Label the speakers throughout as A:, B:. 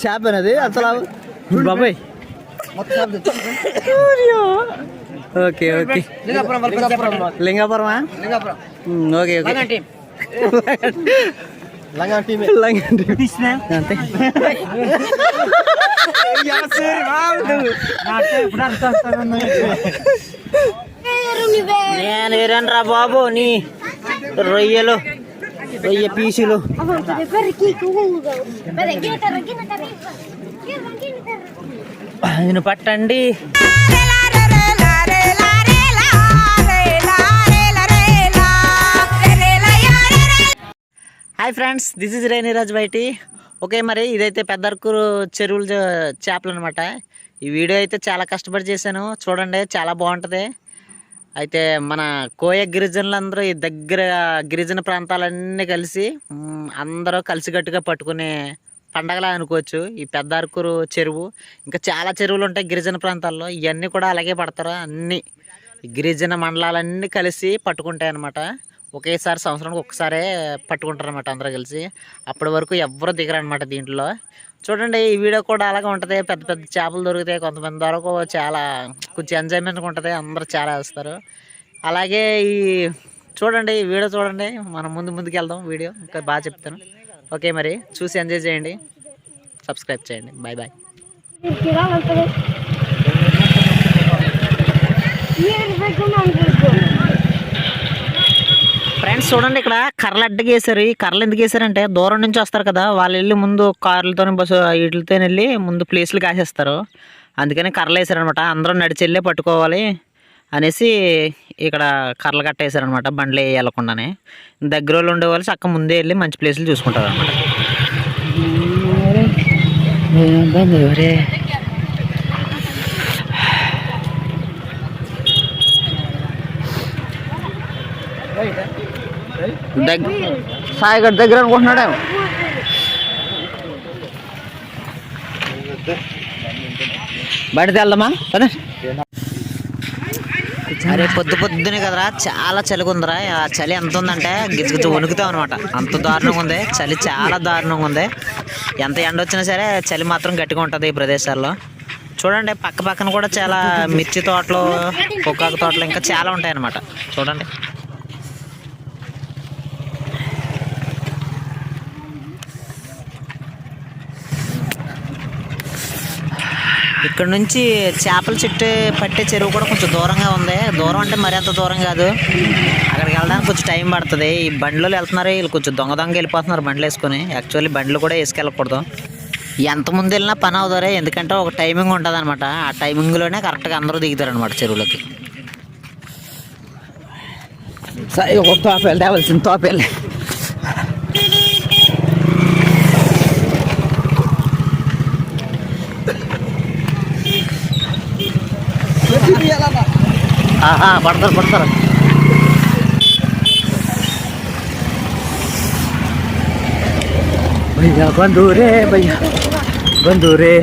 A: చేపనది అసలు బాబాయ్. Okay okay లింగాపురమా? ఓకే ఓకే అంతే. నేను ఏరనరా బాబు నీ రొయ్యలు రొయ్య పీసులు. నేను పట్టండి. హాయ్ ఫ్రెండ్స్, దిస్ ఇస్ రైనీరాజ్ బయటి. ఓకే, మరి ఇదైతే పెద్దర్కూరు చెరువుల చేపలు అనమాట. ఈ వీడియో అయితే చాలా కష్టపడి చేశాను, చూడండి చాలా బాగుంటుంది. అయితే మన కోయ గిరిజనులందరూ ఈ దగ్గర గిరిజన ప్రాంతాలన్నీ కలిసి అందరూ కలిసికట్టుగా పట్టుకునే పండగలా అనుకోవచ్చు ఈ పెద్దర్కూరు చెరువు. ఇంకా చాలా చెరువులు ఉంటాయి గిరిజన ప్రాంతాల్లో, ఇవన్నీ కూడా అలాగే పడతారు. అన్నీ గిరిజన మండలాలన్నీ కలిసి పట్టుకుంటాయి అన్నమాట. ఒకేసారి సంవత్సరానికి ఒక్కసారే పట్టుకుంటారు అనమాట అందరూ కలిసి. అప్పటి వరకు ఎవ్వరూ దిగరనమాట దీంట్లో. చూడండి, ఈ వీడియో కూడా అలాగే ఉంటుంది. పెద్ద పెద్ద చేపలు దొరుకుతాయి, కొంతమంది వరకు చాలా కొంచెం ఎంజాయ్మెంట్గా ఉంటుంది, అందరూ చాలా వేస్తారు. అలాగే ఈ చూడండి, ఈ వీడియో చూడండి. మనం ముందుకు వెళ్దాం, వీడియో ఇంకా బాగా చెప్తాను. ఓకే, మరి చూసి ఎంజాయ్ చేయండి, సబ్స్క్రైబ్ చేయండి. Bye bye. ఫ్రెండ్స్ చూడండి, ఇక్కడ కర్రలు అడ్డగా వేసారు. ఈ కర్రలు ఎందుకు వేసారంటే దూరం నుంచి వస్తారు కదా, వాళ్ళు వెళ్ళి ముందు కార్లతో బస్సు వీటితో వెళ్ళి ముందు ప్లేస్లు కాసేస్తారు. అందుకని కర్రలు వేసారనమాట. అందరూ నడిచి వెళ్ళి పట్టుకోవాలి అనేసి ఇక్కడ కర్రలు కట్టేసారనమాట, బండ్లు వెళ్ళకుండానే. దగ్గర వాళ్ళు ఉండేవాళ్ళు చక్క ముందే వెళ్ళి మంచి ప్లేసులు చూసుకుంటారు అనమాట. సాయిగడ్ దగ్గర అనుకుంటున్నాడే. బయట వెళ్దామా? అరే పొద్దునే కదరా, చాలా చలిగా ఉందిరా. ఆ చలి ఎంత ఉందంటే గిజగిజ వణుకుతాం అనమాట, అంత దారుణంగా ఉంది చలి, చాలా దారుణంగా ఉంది. ఎంత ఎండ వచ్చినా సరే చలి మాత్రం గట్టిగా ఉంటుంది ఈ ప్రదేశాల్లో. చూడండి, పక్కన కూడా చాలా మిర్చి తోటలు, పొగాకు తోటలు ఇంకా చాలా ఉంటాయి అన్నమాట. చూడండి, ఇక్కడ నుంచి చేపల చెట్టు పట్టే చెరువు కూడా కొంచెం దూరంగా ఉంది. దూరం అంటే మరి అంత దూరం కాదు, అక్కడికి వెళ్ళడానికి కొంచెం టైం పడుతుంది. ఈ బండ్లు వెళ్తున్నారు, వీళ్ళు కొంచెం దొంగ వెళ్ళిపోతున్నారు బండ్లు వేసుకొని. యాక్చువల్లీ బండ్లు కూడా వేసుకెళ్ళకూడదు, ఎంత ముందు వెళ్ళినా పని అవుతారే. ఎందుకంటే ఒక టైమింగ్ ఉంటుంది అనమాట, ఆ టైమింగ్లోనే కరెక్ట్గా అందరూ దిగుతారు అనమాట చెరువులోకి. ఒక తోపేళ్ళు తేవలసింది, తోపేళ్ళు. పడతారు భయ్యా, బంధురే భయ్యా, బంధురే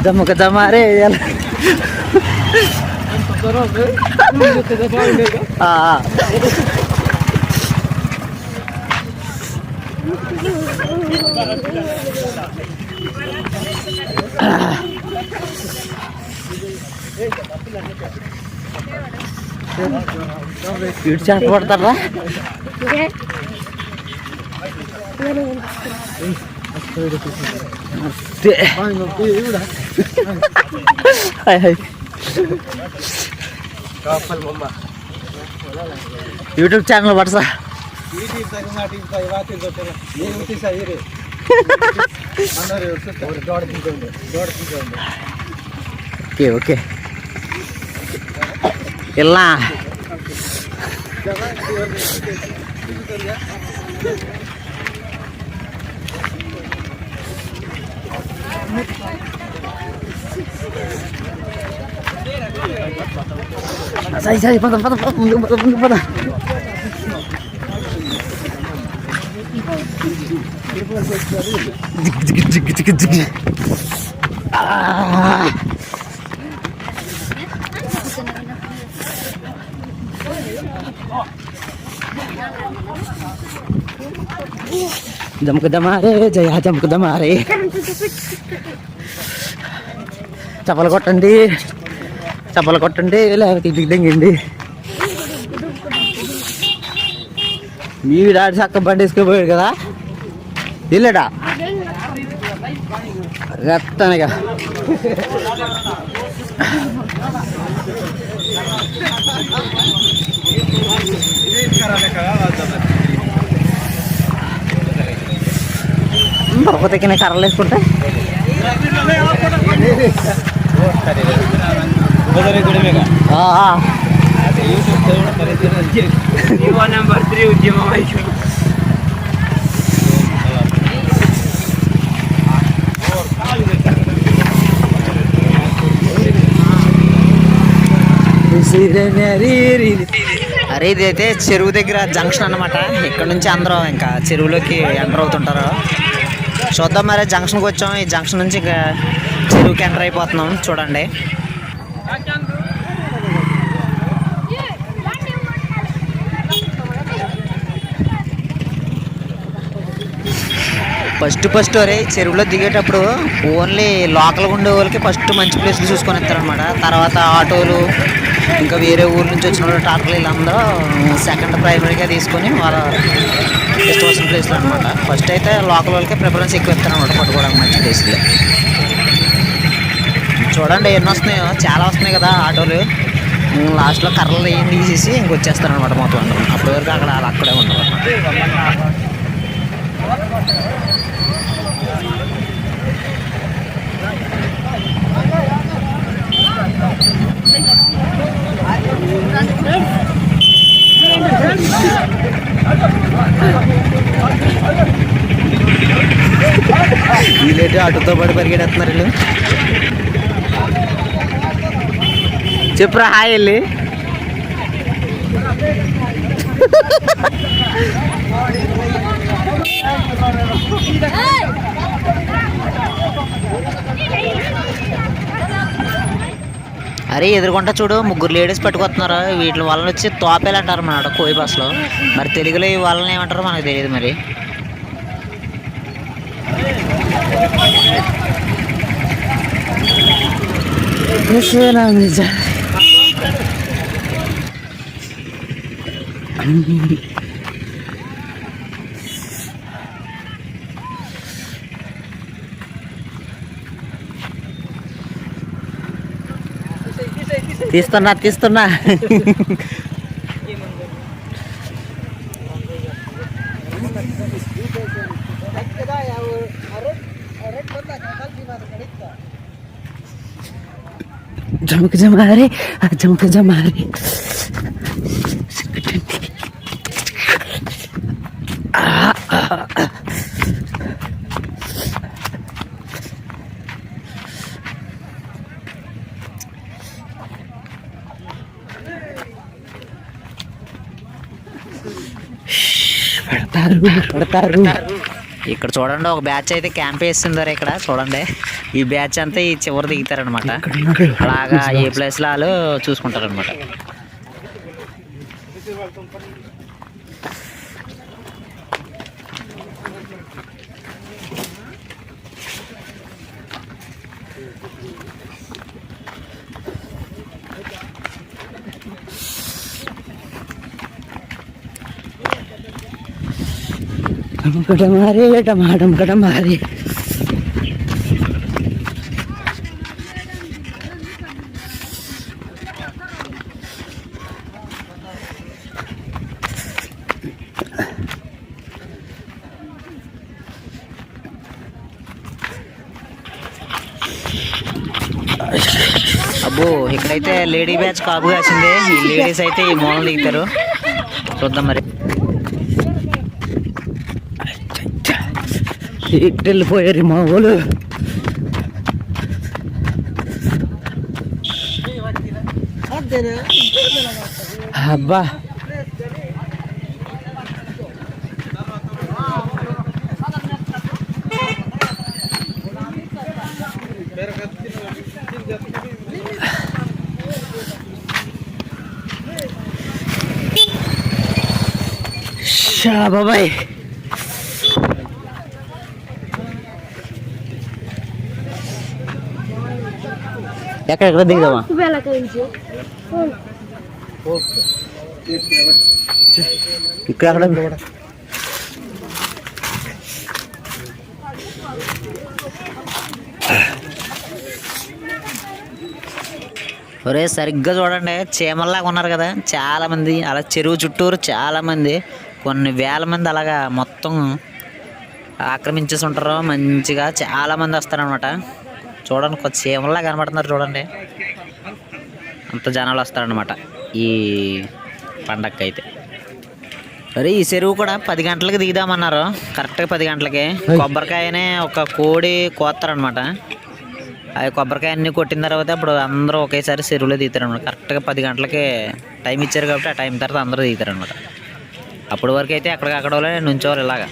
A: దమ్మక దమారే. ఇటు చేప పడతారా? యూట్యూబ్ ఛానల్ పడసా? ఓకే ఓకే ఇలా సరి పద పద పద. జమకుదమారే జయ జమకుదమారే. చప్పలు కొట్టండి, చప్పలు కొట్టండి, లేకపోతే ఇంటికి దింగండి. మీ డాడీ చక్క బండి వేసుకుపోయాడు కదా, వెళ్ళాడా చెప్తానుగా. పర్వతకి కర్రలు వేసుకుంటే
B: नंबर 3 उद्यम
A: అరే ఇది అయితే చెరువు దగ్గర జంక్షన్ అన్నమాట. ఇక్కడ నుంచి అందరూ ఇంకా చెరువులోకి ఎంటర్ అవుతుంటారు. చూద్దాం మరి, జంక్షన్కి వచ్చాం. ఈ జంక్షన్ నుంచి ఇంకా చెరువుకి ఎంటర్ అయిపోతున్నాం. చూడండి, ఫస్ట్ అరే చెరువులో దిగేటప్పుడు ఓన్లీ లోకల్గా ఉండే వాళ్ళకి ఫస్ట్ మంచి ప్లేస్లు చూసుకొని ఇస్తారనమాట. తర్వాత ఆటోలు ఇంకా వేరే ఊరు నుంచి వచ్చిన వాళ్ళు టాటర్లు వీళ్ళందరూ సెకండ్ ప్రైమరీగా తీసుకొని వాళ్ళ ఇష్టం వచ్చిన ప్లేస్లు అనమాట. ఫస్ట్ అయితే లోకల్ వాళ్ళకి ప్రిఫరెన్స్ ఎక్కువ ఇస్తారనమాట పట్టుకోవడానికి మంచి ప్లేస్లు. చూడండి ఎన్ని వస్తున్నాయో, చాలా వస్తున్నాయి కదా ఆటోలు. లాస్ట్లో కర్రలు ఏం తీసేసి ఇంకొచ్చేస్తారనమాట మొత్తం అందరం. అప్పటి వరకు అక్కడ వాళ్ళు అక్కడే ఉండరు అన్నమాట. వీళ్ళేటి ఆటోతో పాటు పరిగెడేస్తున్నారు వీళ్ళు. చెప్పురా హాయ్ వెళ్ళి. అరే ఎదురుకుంటా చూడు, ముగ్గురు లేడీస్ పట్టుకొస్తున్నారు. వీటి వలన వచ్చి తోపేలు అంటారు అన్నమాట కోయి భాషలో. మరి తెలుగులో ఈ వలన ఏమంటారో మనకు తెలియదు మరి. తీస్తున్నా జమక జమారే జమక జమారే. పెడతారు. ఇక్కడ చూడండి, ఒక బ్యాచ్ అయితే క్యాంప్ వేస్తుందారు. ఇక్కడ చూడండి, ఈ బ్యాచ్ అంతా ఈ చివరి దిగుతారనమాట. అలాగా ఏ ప్లేస్ లో వాళ్ళు చూసుకుంటారనమాట. టమారే టమాటం మారే. అబ్బో, ఇక్కడైతే లేడీ బ్యాచ్ కాపు కాసింది. ఈ లేడీస్ అయితే ఈ మూలం దిగుతారు. చూద్దాం మరి. వెళ్ళిపోయారు మా వాళ్ళు. అబ్బా బాబాయ్ ఎక్కడ దిగుదామా? ఇక్కడ అక్కడ ఒరే సరిగ్గా చూడండి, చీమల్లాగా ఉన్నారు కదా చాలా మంది. అలా చెరువు చుట్టూరు చాలా మంది, కొన్ని వేల మంది అలాగా మొత్తం ఆక్రమించేసి ఉంటారు. మంచిగా చాలా మంది వస్తారనమాట. చూడండి, కొద్ది చీమల్లా కనబడుతున్నారు చూడండి. అంత జనాలు వస్తారనమాట ఈ పండగకి అయితే. అరే ఈ చెరువు కూడా 10 గంటలకి దిగుదామన్నారు. కరెక్ట్గా 10 గంటలకి కొబ్బరికాయనే ఒక కోడి కోస్తారనమాట. అవి కొబ్బరికాయ అన్నీ కొట్టిన తర్వాత అప్పుడు అందరూ ఒకేసారి చెరువులో దిగుతారనమాట. కరెక్ట్గా 10 గంటలకి టైం ఇచ్చారు కాబట్టి ఆ టైం తర్వాత అందరూ దిగుతారనమాట. అప్పటి వరకు అయితే అక్కడికక్కడ నుంచోవాలి ఇలాగా.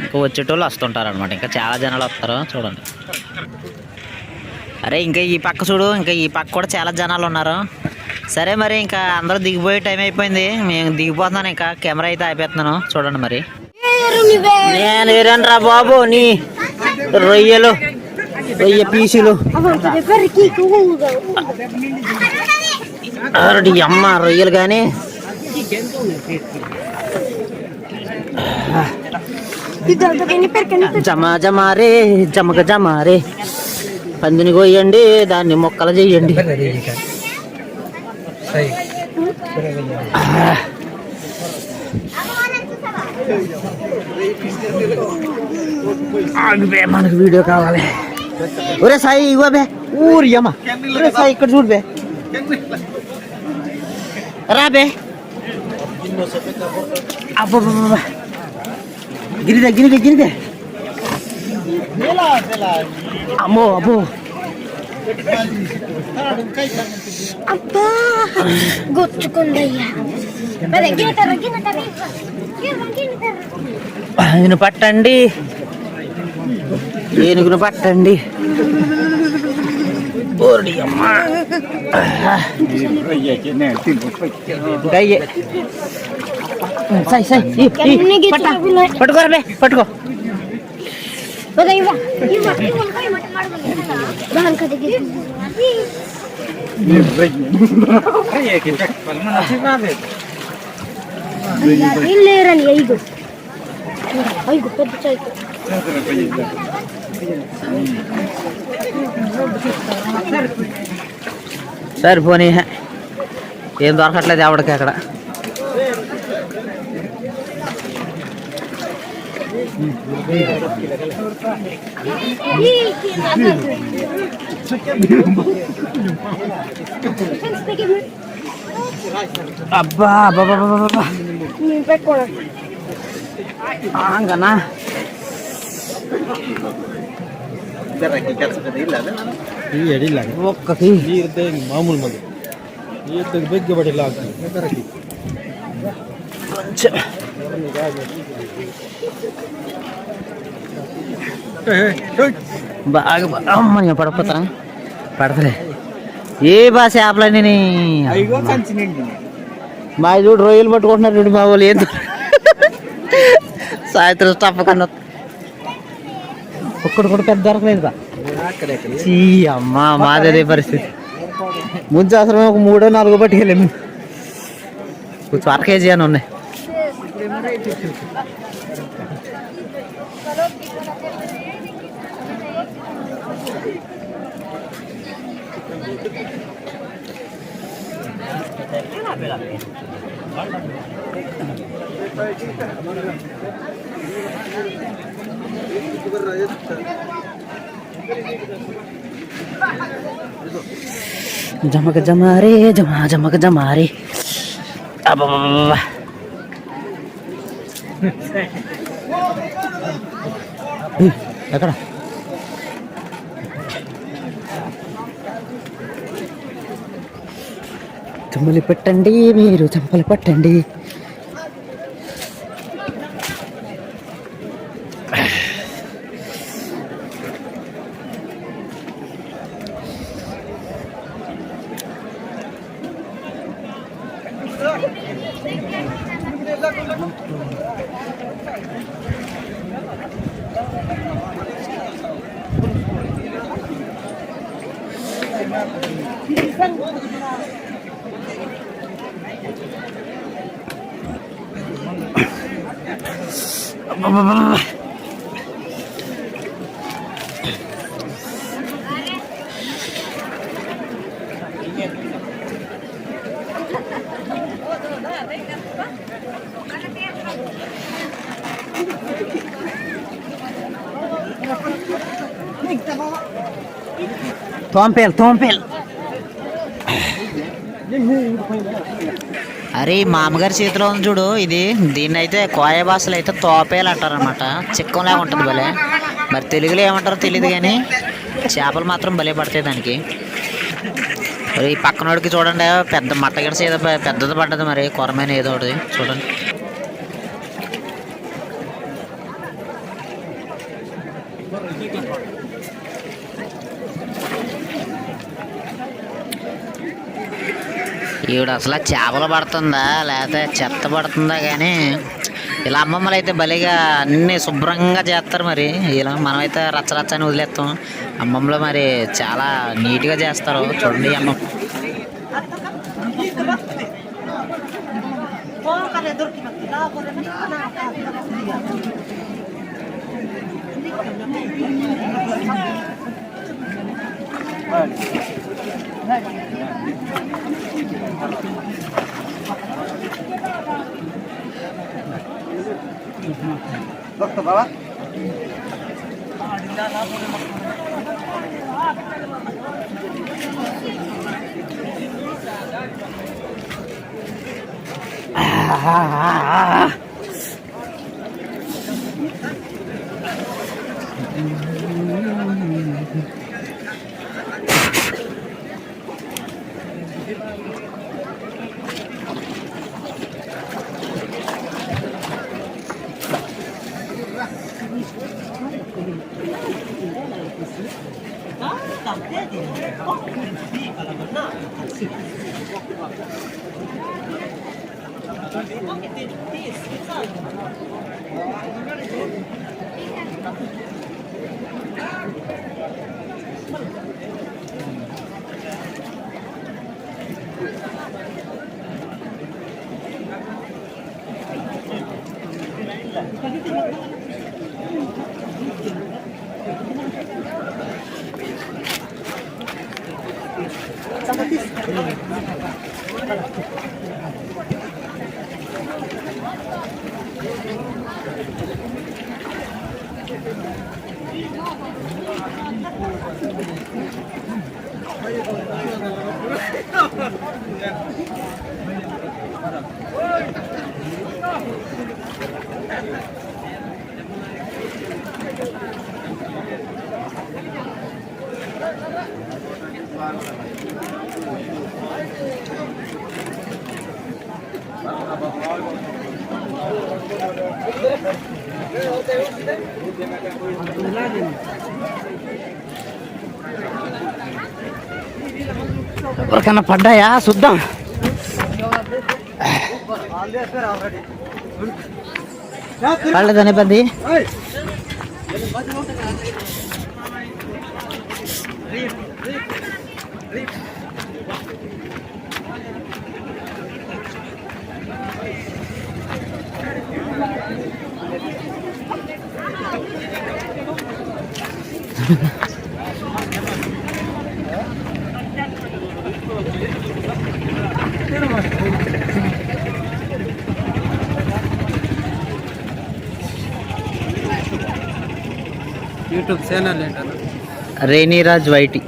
A: ఇంకా వచ్చేటోళ్ళు వస్తుంటారనమాట. ఇంకా చాలా జనాలు వస్తారు చూడండి. అరే ఇంకా ఈ పక్క చూడు, ఇంకా ఈ పక్క కూడా చాలా జనాలు ఉన్నారు. సరే మరి ఇంకా అందరూ దిగిపోయే టైం అయిపోయింది. మేము దిగిపోతున్నాను, ఇంకా కెమెరా అయితే ఆపేస్తున్నాను చూడండి. మరి నేను ఏరనరా బాబు, నీ రొయ్యలు రొయ్య పీసులు అమ్మ రొయ్యలు కానీ జమా జమారే జమక జమారే. పందిని కొయ్యండి, దాన్ని మొక్కలు చెయ్యండి. మనకు వీడియో కావాలి. ఒరే సాయి ఇవ్వ బే, ఊరి అమ్మ. ఒరే సాయి ఇక్కడ చూడు బే, రా బే. అబ్బా గిరిదే గిరిదే గిరిదే. అమ్మో అబ్బో
C: అబ్బా గుచ్చుకుందయ్యా.
A: ఏనుగు పట్టండి, ఏనుగును పట్టండి. ఓడి అమ్మ పట్టుకోరా బే, పట్టుకో.
C: లేరని ఐదు ఐదు పెద్ద చైతు.
A: సరిపోనీ ఏం దొరకట్లేదు ఆవిడకి అక్కడ. అబ్బా అబ్బా అంగనా ఒక్కటి
D: మామూలు మంది బెగ్గ పడి
A: బాగా అమ్మని పడపోతా పడతలే. ఏ బాగా చేపలన్నీ మా చూడు రొయ్యలు పట్టుకుంటున్నారు చూడు మా వాళ్ళు. ఏం సాయంత్రం స్టఫ్ కన్నా ఒక్కడు కూడా పెద్ద దొరకలేదు బా. అమ్మా మాదే పరిస్థితి. ముందు అవసరం ఒక 3-4 పట్టుకెళ్ళాము. కొంచెం 1 కేజీ అని ఉన్నాయి. జమక జమారే జమా జమక జమారే. అబ్బా ఎక్కడ చెంపలు పెట్టండి, మీరు చెంపలు పట్టండి. తోంపేలు అరే మామగారి చేతిలో ఉంది చూడు ఇది. దీన్ని అయితే కోయ భాషలో అయితే తోపేలు అంటారనమాట. చిక్కంలాగా ఉంటుంది భలే. మరి తెలుగులో ఏమంటారో తెలియదు కానీ చేపలు మాత్రం భలే పడతాయి దానికి. మరి ఈ పక్కనోడికి చూడండి పెద్ద మట్టగిడస ఏదో పెద్దది పడ్డది మరి కొరమైన ఏదో ఒకటి చూడండి. ఈవిడ అసలు చేపలు పడుతుందా లేకపోతే చెత్త పడుతుందా కానీ ఇలా అమ్మమ్మలు అయితే భలేగా అన్నీ శుభ్రంగా చేస్తారు. మరి ఇలా మనమైతే రచ్చరచ్చ అని వదిలేస్తాం. అమ్మమ్మలు మరి చాలా నీట్గా చేస్తారు. చూడండి అమ్మ. ఎవరికన్నా పడ్డాయా చూద్దాం. పడలేదనే పది
D: యూట్యూబ్ ఛానల్ ఏంటన్నా?
A: రేణిరాజ్ వైటి.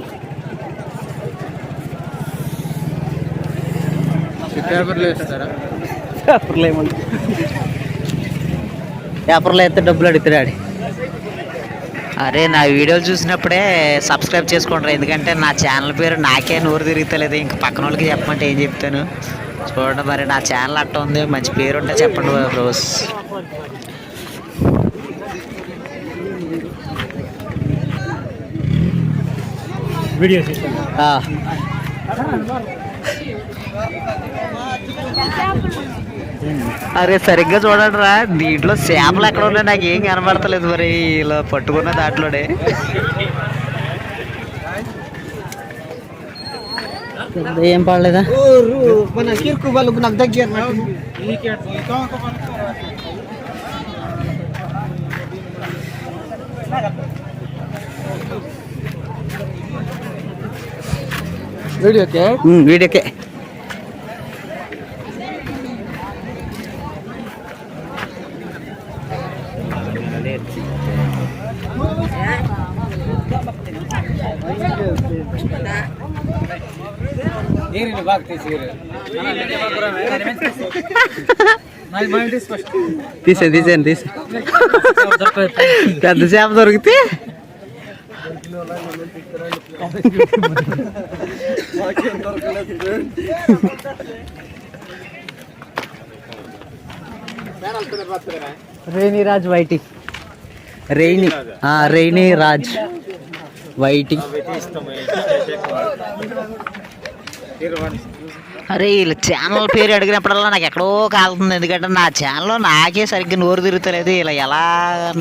D: పేపర్లో వేస్తారా?
A: పేపర్లో అయితే డబ్బులు అడుగుతాడు ఆడి. అరే నా వీడియోలు చూసినప్పుడే సబ్స్క్రైబ్ చేసుకోండి. ఎందుకంటే నా ఛానల్ పేరు నాకే నోరు తిరుగుతలేదు. ఇంక పక్కన వాళ్ళకి చెప్పమంటే ఏం చెప్తాను. చూడండి మరి నా ఛానల్ అట్ట ఉంది. మంచి పేరు ఉంటే చెప్పండి బ్రోస్. అరే సరిగ్గా చూడండి రా, దీంట్లో చేపలు ఎక్కడ ఉన్నాయి నాకు ఏం కనబడతలేదు. మరి ఇలా పట్టుకున్న దాంట్లోనే ఏం పడలేదా?
B: మన కిర్కు వాళ్ళు నాకు దగ్గర
D: వీడియోకే
A: వీడియోకే. తీసేయండి తీసే. పెద్ద చేప దొరికితే rainy Raj YT. Rainy Raj YT. అరే వీళ్ళ ఛానల్ పేరు అడిగినప్పుడల్లా నాకు ఎక్కడో కాలుతుంది. ఎందుకంటే నా ఛానల్లో నాకే సరిగ్గా నోరు తిరుగుతలేదు. ఇలా ఎలా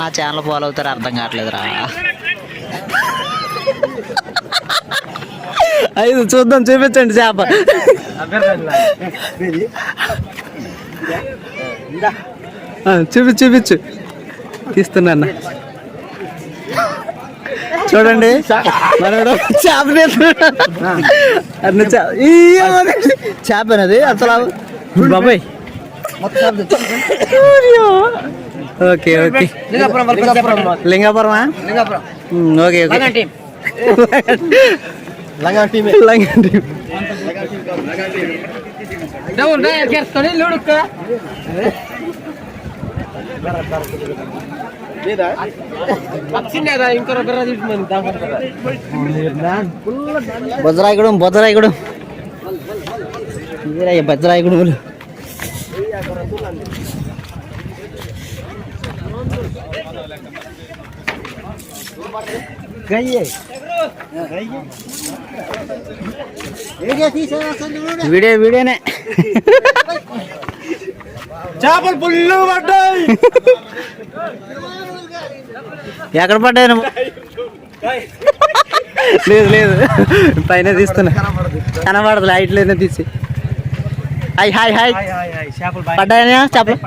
A: నా ఛానల్ ఫాలో అవుతారో అర్థం కావట్లేదురా. ఐదు చూద్దాం, చూపించండి చేప. చూపించు తీస్తున్నా. చూడండి మనోడు చేపనది అసలు బాబాయ్. Okay okay. లింగాపురమా? Okay okay. లంగా టీం. బొజ్రాయిగూడెం బొజ్రాయిగూడెం. వీడియోనే. చేపలు పుల్లు పడ్డాయి. ఎక్కడ పడ్డాయి? లేదు పైన తీస్తున్నా, కనబడదు లైట్ లేదా తీసి. Hi hi hi. పడ్డాయా చేపలు?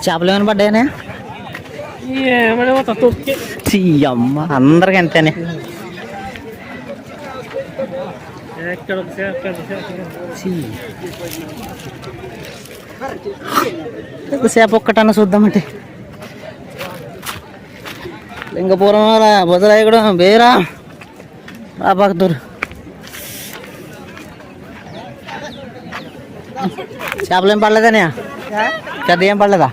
A: చేపలు ఏమైనా పడ్డాయనే? అమ్మ అందరికి అంతేనే. సేపు ఒక్కటన్నా చూద్దామంటే. లింగపురం బొజ్రాయిగూడెం బేరా బాబాకదూరు. చేపలు ఏం పడలేదనే? పెద్ద ఏం పడలేదా?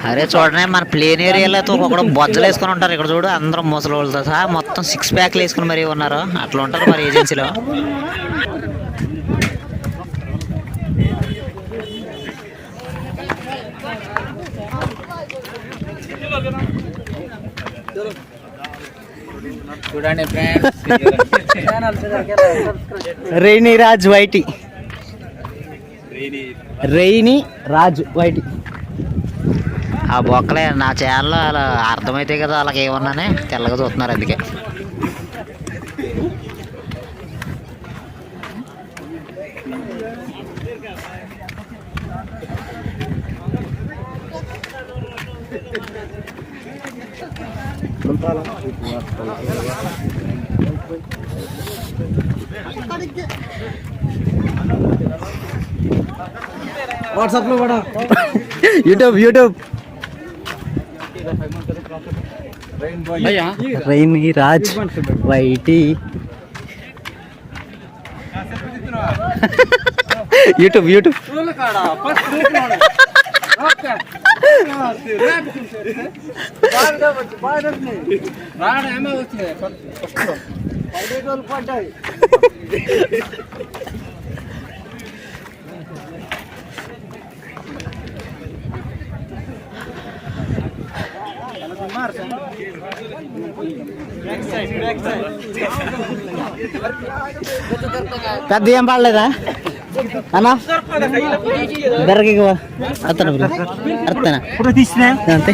A: అరే చూడండి, మన ప్లేన్ ఏరియాలో ఒకడు బొజ్జలు వేసుకుని ఉంటారు. ఇక్కడ చూడు అందరూ ముసలి వాళ్ళతో సహా మొత్తం 6 ప్యాక్లు వేసుకుని మరీ ఉన్నారు. అట్లా ఉంటారు మరి ఏజెన్సీలో.
B: చూడండి friends,
A: rainy Raj YT. Rainy Raj YT. ఆ బొక్కలే నా ఛానల్లో అలా అర్థమైతే కదా వాళ్ళకి ఏమన్నానే తెల్లగా చూస్తున్నారు. అందుకే
D: వాట్సాప్లో కూడా
A: YouTube rainy Raj YT. YouTube పెద్ద ఏం పడలేదా? అన్నా బెరకి అతను అర్థనా అంతే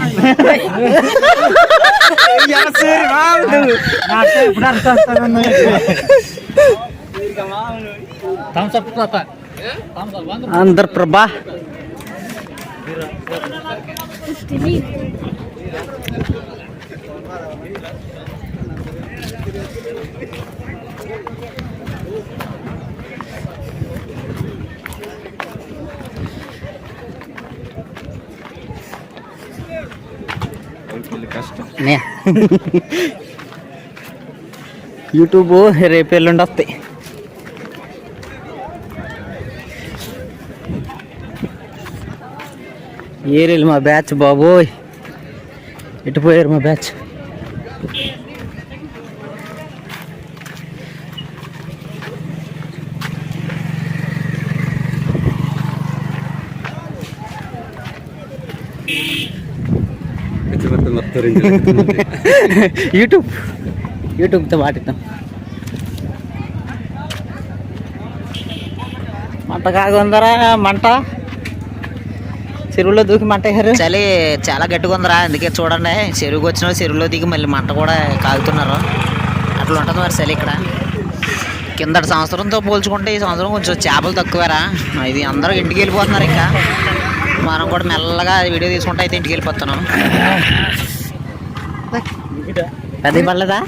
A: ఆంధ్రప్రభ యూట్యూబ్ రేపు ఎల్లుండి వస్తాయి. ఏరియల్ మా బ్యాచ్ బాబోయ్, ఎటు పోయారు మా బ్యాచ్. యూట్యూబ్తో పాటిద్దాం. మంట కాగుందరా, మంట చెరువులో దూకి మంట వేసారు. చలి చాలా గట్టిగా ఉందరా, అందుకే చూడండి చెరువుకి వచ్చిన చెరువులో దిగి మళ్ళీ మంట కూడా కాగుతున్నారు. అట్లా ఉంటుంది మరి చలి ఇక్కడ. కిందటి సంవత్సరంతో పోల్చుకుంటే ఈ సంవత్సరం కొంచెం చేపలు తక్కువేరా. ఇది అందరూ ఇంటికి వెళ్ళిపోతున్నారు. ఇంకా మనం కూడా మెల్లగా వీడియో తీసుకుంటే అయితే ఇంటికి వెళ్ళిపోతున్నాం. పెద్ద పడలేదా?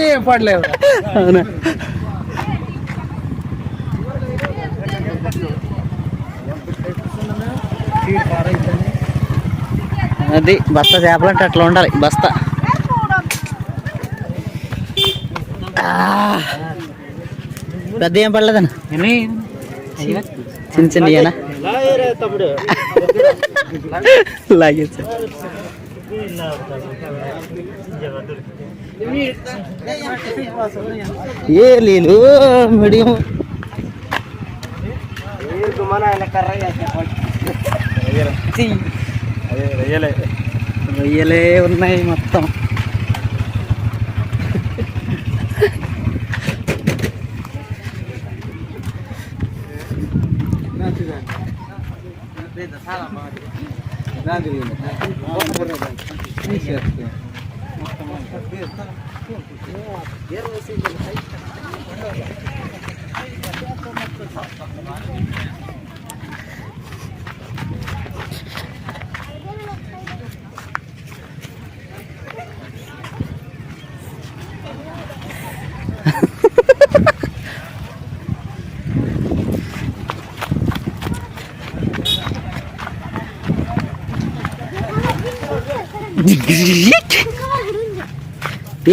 D: ఏం పడలేవు.
A: అవునా, అది బస్తా చేపలు అంటే అట్లా ఉండాలి. బస్తా పెద్ద ఏం పడలేదన్న, చిన్న చిన్న లాగేసి ఏ లేదు మీడియం రొయ్యలే ఉన్నాయి మొత్తం.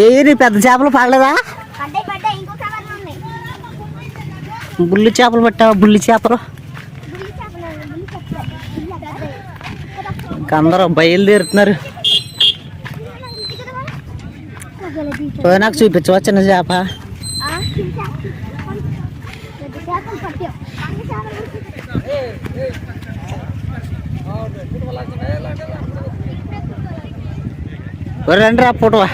A: ఏది పెద్ద చేపలు పడలేదా? బుల్లి చేపలు పట్టావా? బుల్లి చేపలు ఇంకా అందరూ బయలుదేరుతున్నారు. నాకు చూపించవా చిన్న చేప? రండి రా ఫోటోవా.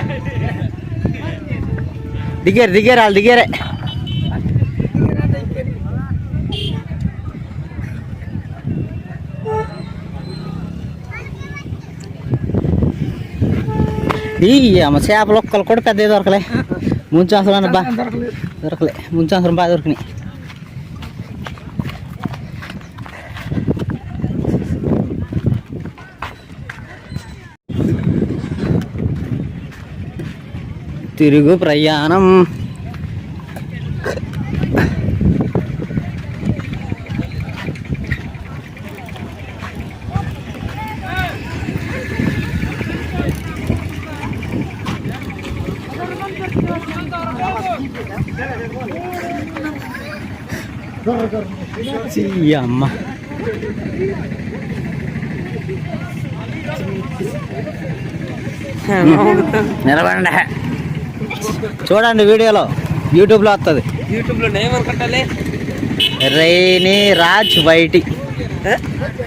A: దిగారు వాళ్ళు దిగారే. ఈ అమ్మ చేపలు ఒక్కలు కూడా పెద్ద దొరకలే. ముంచాసరం బా దొరకలే, ముంచాసరం బాగా దొరికినాయి. తిరుగు ప్రయాణం. అమ్మ నిలబడండి, చూడండి వీడియోలో, యూట్యూబ్లో వస్తుంది.
B: యూట్యూబ్లో నేమ్ కట్టాలి.
A: Rainy Raj YT,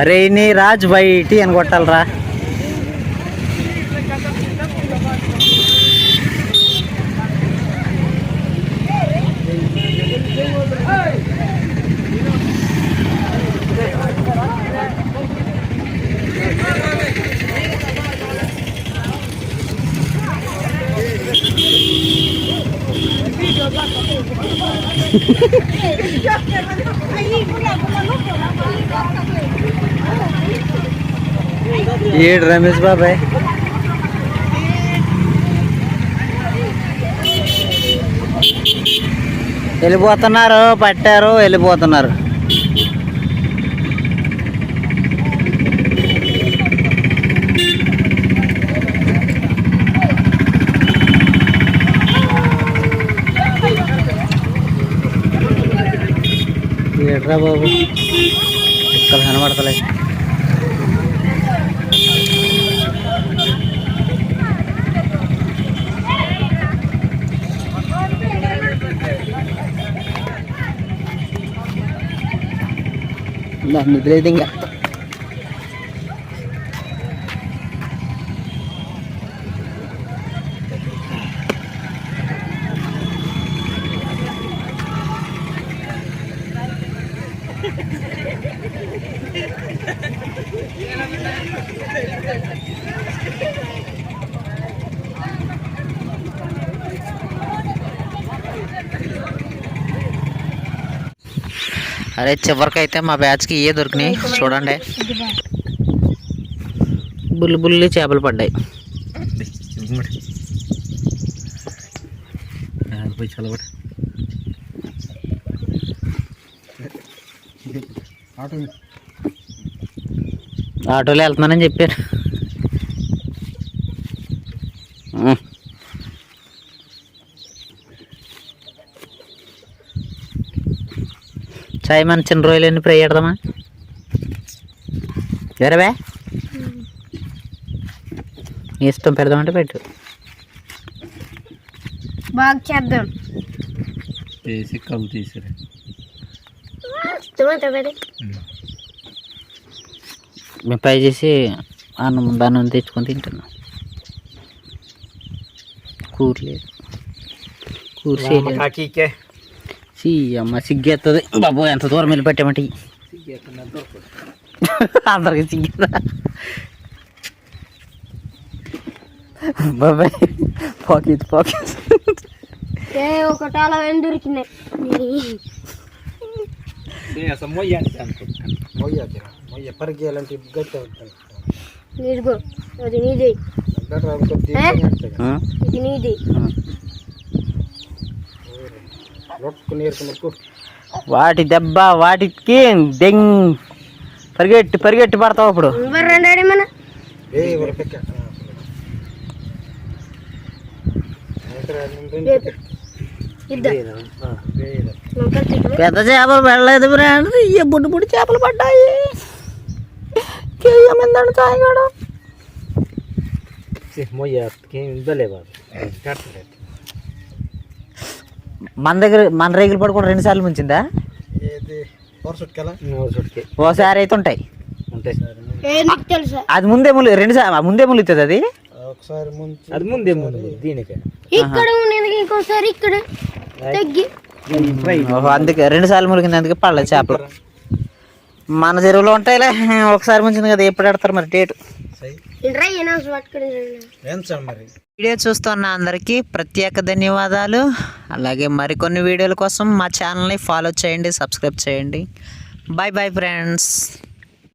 A: rainy Raj YT అని కొట్టాలరా. ఏడు రమేష్ బాబాయ్ వెళ్ళిపోతున్నారు, పట్టారు, వెళ్ళిపోతున్నారు. ఏట్రా బాబు ఇక్కడ కనబడతలే. నిద్రైతే ఇంకా అరే చివరికైతే మా బ్యాచ్కి ఏ దొరికినాయి చూడండి. బుల్లి బుల్లి చేపలు పడ్డాయి. ఆటోలో వెళ్తున్నానని చెప్పారు. చాయ్ మన చిన్న రోజులన్నీ ఫ్రై చేద్దామా? ఎరవే ఇష్టం పెడదామంటే పెట్టు.
C: బాగా చేద్దాం.
B: వేసి కళ్ళు తీసిరా.
A: మేము ఫ్రై చేసి అన్నం దాన్ని తెచ్చుకొని తింటున్నాం. కూరలేదు, కూర చేయలేదు. అమ్మ సిగ్గేస్తుంది బాబు. ఎంత దూరం వెళ్ళి పెట్టామంటే అందరికి సిగ్గేదా బాబాయ్? పాకెట్
C: ఒకటి అలా దొరికినాయి.
D: పరిగెలంటే
C: నీదిగో అది నీది, ఇది నీది.
A: వాటి దెబ్బ వాటికి దెంగ్ పరిగెట్టి పరిగెట్టి పడతావు. అప్పుడు పెద్ద చేపలు పడలేదు ఫ్రెండ్స్. బుడ్డు బుడ్డు చేపలు పడ్డాయి. మన రేగులు పడుకోవడం 2 సార్లు ముంచిందా? ఓసారి అయితే ఉంటాయి. అది ముందే ముళ్ళు 2 సార్లు ముందే ములుతుంది. అది
B: అది ముందే ముందు దీనికి
C: ఇక్కడ ఇంకోసారి ఇక్కడ
A: అందుకే 2 సార్లు ములిగింది. అందుకే పడలేదు చేపలు. మన చెరువులో ఉంటాయిలే. ఒకసారి ముంచింది కదా, ఎప్పుడు పెడతారు మరి డేటు? వీడియో చూస్తున్న అందరికీ ప్రత్యేక ధన్యవాదాలు. అలాగే మరికొన్ని వీడియోల కోసం మా ఛానల్ని ఫాలో చేయండి, సబ్స్క్రైబ్ చేయండి. Bye bye friends.